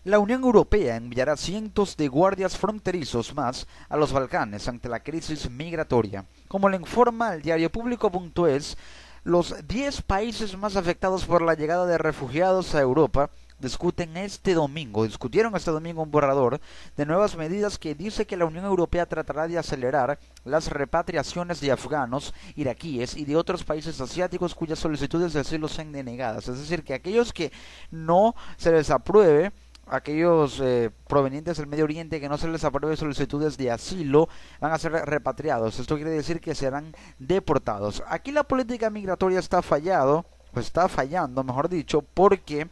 La Unión Europea enviará cientos de guardias fronterizos más a los Balcanes ante la crisis migratoria. Como lo informa el diario Público.es, los 10 países más afectados por la llegada de refugiados a Europa discutieron este domingo un borrador de nuevas medidas que dice que la Unión Europea tratará de acelerar las repatriaciones de afganos, iraquíes y de otros países asiáticos cuyas solicitudes de asilo sean denegadas. Es decir, que aquellos que no se les apruebe, aquellos provenientes del Medio Oriente que no se les apruebe solicitudes de asilo van a ser repatriados. Esto quiere decir que serán deportados. Aquí la política migratoria está fallando, mejor dicho, porque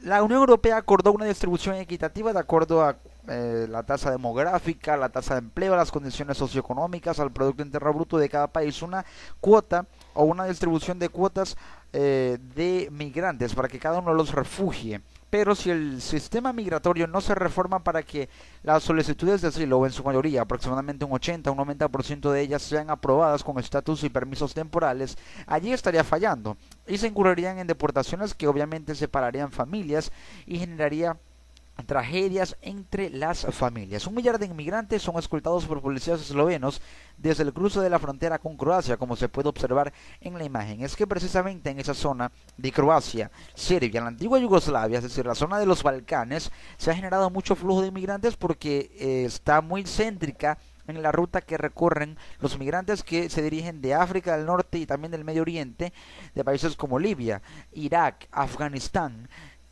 la Unión Europea acordó una distribución equitativa de acuerdo a la tasa demográfica, la tasa de empleo, las condiciones socioeconómicas, al Producto Interno Bruto de cada país, una cuota o una distribución de cuotas de migrantes para que cada uno los refugie. Pero si el sistema migratorio no se reforma para que las solicitudes de asilo, o en su mayoría, aproximadamente un 80 o un 90% de ellas sean aprobadas con estatus y permisos temporales, allí estaría fallando y se incurrirían en deportaciones que obviamente separarían familias y generaría tragedias entre las familias. 1 millar de inmigrantes son escoltados por policías eslovenos desde el cruce de la frontera con Croacia, como se puede observar en la imagen. Es que precisamente en esa zona de Croacia, Serbia, la antigua Yugoslavia, es decir, la zona de los Balcanes, se ha generado mucho flujo de inmigrantes porque está muy céntrica en la ruta que recorren los migrantes que se dirigen de África del Norte y también del Medio Oriente, de países como Libia, Irak, Afganistán,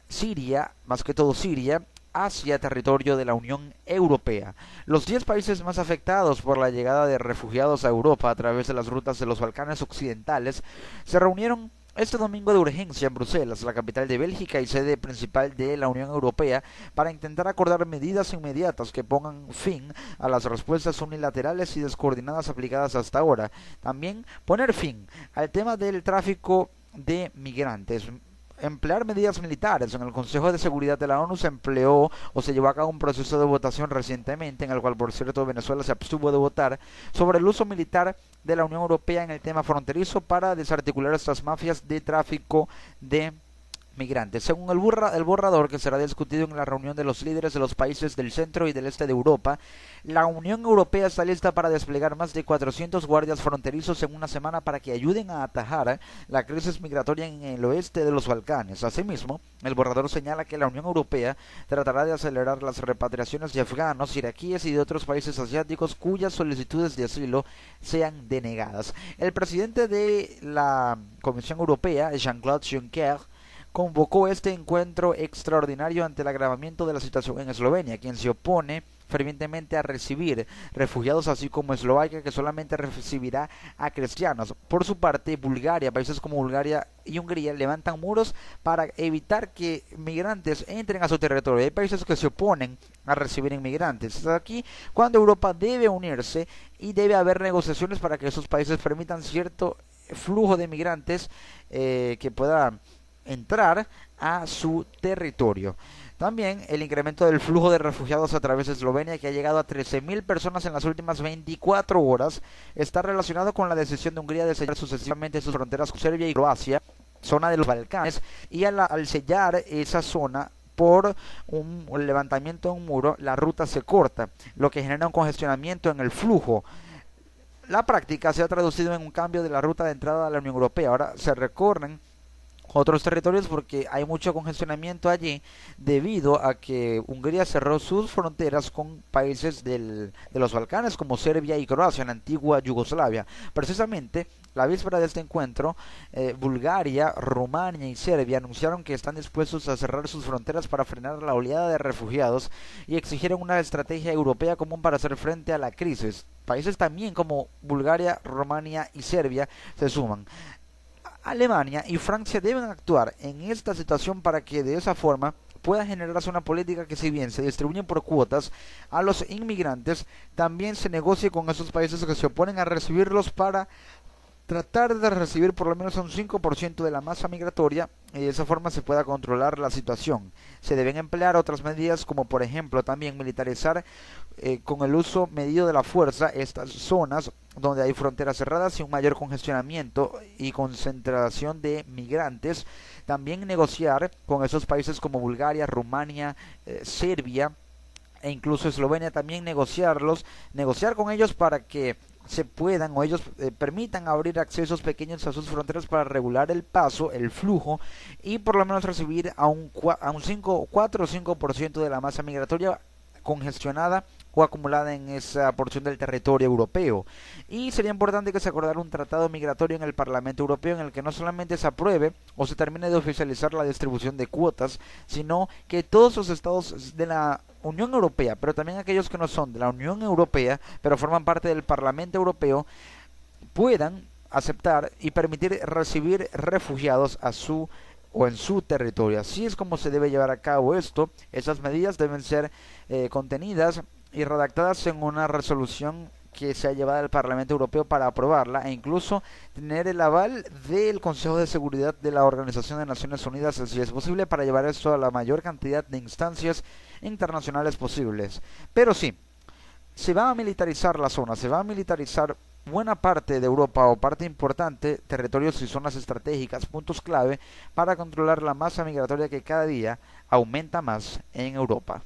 Siria, más que todo Siria, hacia territorio de la Unión Europea. Los 10 países más afectados por la llegada de refugiados a Europa a través de las rutas de los Balcanes occidentales se reunieron este domingo de urgencia en Bruselas, la capital de Bélgica y sede principal de la Unión Europea, para intentar acordar medidas inmediatas que pongan fin a las respuestas unilaterales y descoordinadas aplicadas hasta ahora. También poner fin al tema del tráfico de migrantes. Emplear medidas militares. En el Consejo de Seguridad de la ONU se empleó o se llevó a cabo un proceso de votación recientemente, en el cual, por cierto, Venezuela se abstuvo de votar, sobre el uso militar de la Unión Europea en el tema fronterizo para desarticular estas mafias de tráfico de migrantes. Según el borrador que será discutido en la reunión de los líderes de los países del centro y del este de Europa, la Unión Europea está lista para desplegar más de 400 guardias fronterizos en una semana para que ayuden a atajar la crisis migratoria en el oeste de los Balcanes. Asimismo, el borrador señala que la Unión Europea tratará de acelerar las repatriaciones de afganos, iraquíes y de otros países asiáticos cuyas solicitudes de asilo sean denegadas. El presidente de la Comisión Europea, Jean-Claude Juncker, convocó este encuentro extraordinario ante el agravamiento de la situación en Eslovenia, quien se opone fervientemente a recibir refugiados, así como Eslovaquia, que solamente recibirá a cristianos. Por su parte, Bulgaria, países como Bulgaria y Hungría levantan muros para evitar que migrantes entren a su territorio. Hay países que se oponen a recibir inmigrantes. Es aquí cuando Europa debe unirse y debe haber negociaciones para que esos países permitan cierto flujo de migrantes que pueda entrar a su territorio. También el incremento del flujo de refugiados a través de Eslovenia, que ha llegado a 13.000 personas en las últimas 24 horas, está relacionado con la decisión de Hungría de sellar sucesivamente sus fronteras con Serbia y Croacia, zona de los Balcanes, y al sellar esa zona por un levantamiento de un muro, la ruta se corta, lo que genera un congestionamiento en el flujo. La práctica se ha traducido en un cambio de la ruta de entrada a la Unión Europea. Ahora se recorren otros territorios porque hay mucho congestionamiento allí debido a que Hungría cerró sus fronteras con países de los Balcanes como Serbia y Croacia, en la antigua Yugoslavia. Precisamente la víspera de este encuentro, Bulgaria, Rumania y Serbia anunciaron que están dispuestos a cerrar sus fronteras para frenar la oleada de refugiados y exigieron una estrategia europea común para hacer frente a la crisis. Países también como Bulgaria, Rumania y Serbia se suman. Alemania y Francia deben actuar en esta situación para que de esa forma pueda generarse una política que, si bien se distribuyen por cuotas a los inmigrantes, también se negocie con esos países que se oponen a recibirlos para tratar de recibir por lo menos un 5% de la masa migratoria y de esa forma se pueda controlar la situación. Se deben emplear otras medidas como, por ejemplo, también militarizar con el uso medido de la fuerza estas zonas donde hay fronteras cerradas y un mayor congestionamiento y concentración de migrantes. También negociar con esos países como Bulgaria, Rumania, Serbia e incluso Eslovenia, también negociar con ellos para que se puedan o ellos permitan abrir accesos pequeños a sus fronteras para regular el paso, el flujo y por lo menos recibir a un 4 o 5% de la masa migratoria congestionada o acumulada en esa porción del territorio europeo. Y sería importante que se acordara un tratado migratorio en el Parlamento Europeo en el que no solamente se apruebe o se termine de oficializar la distribución de cuotas, sino que todos los estados de la Unión Europea, pero también aquellos que no son de la Unión Europea, pero forman parte del Parlamento Europeo, puedan aceptar y permitir recibir refugiados a su o en su territorio. Así es como se debe llevar a cabo esto. Esas medidas deben ser contenidas y redactadas en una resolución que sea llevada al Parlamento Europeo para aprobarla e incluso tener el aval del Consejo de Seguridad de la Organización de Naciones Unidas, si es posible, para llevar esto a la mayor cantidad de instancias internacionales posibles. Pero sí, se va a militarizar la zona, se va a militarizar buena parte de Europa o parte importante, territorios y zonas estratégicas, puntos clave para controlar la masa migratoria que cada día aumenta más en Europa.